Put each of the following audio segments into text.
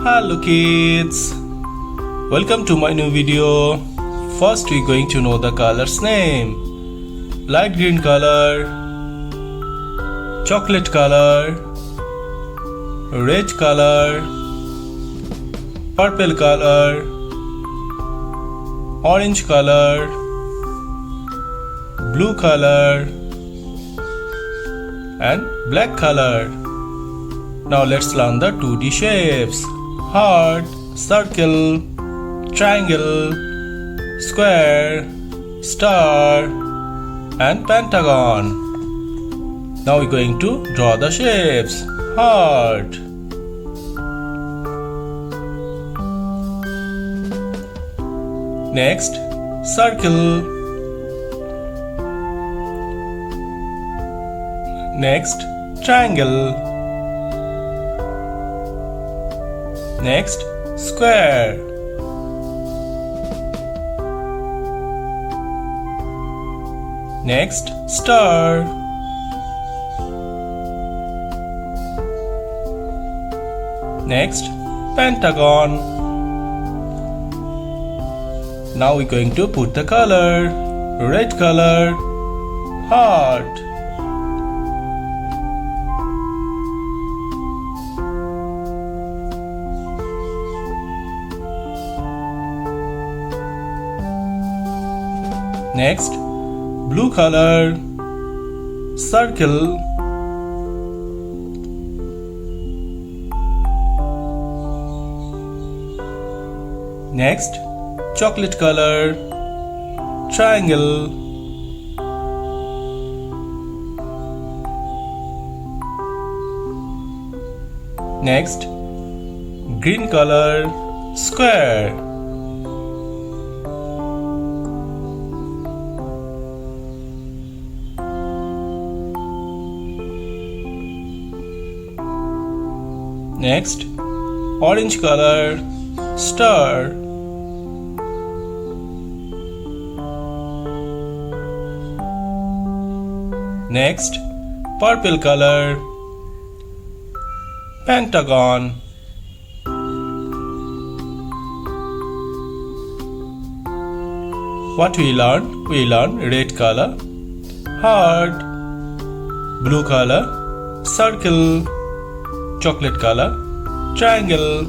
Hello kids, welcome to my new video. First we're going to know the colors name. Light green color, chocolate color, red color, purple color, orange color, blue color and black color. Now let's learn the 2D shapes. Heart, circle, triangle, square, star and pentagon. Now we're going to draw the shapes. Heart, next circle, next triangle, next square, next star, next pentagon. Now we're going to put the color. Red color, heart, next blue color, circle, next chocolate color, triangle, next green color, square, next orange color, star, next purple color, pentagon, what we learned? We learned red color, heart, blue color, circle, chocolate color, triangle,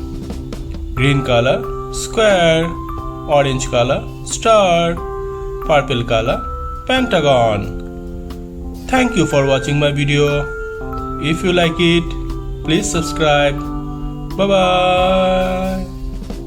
green color, square, orange color, star, purple color, pentagon. Thank you for watching my video. If you like it, please subscribe. Bye bye.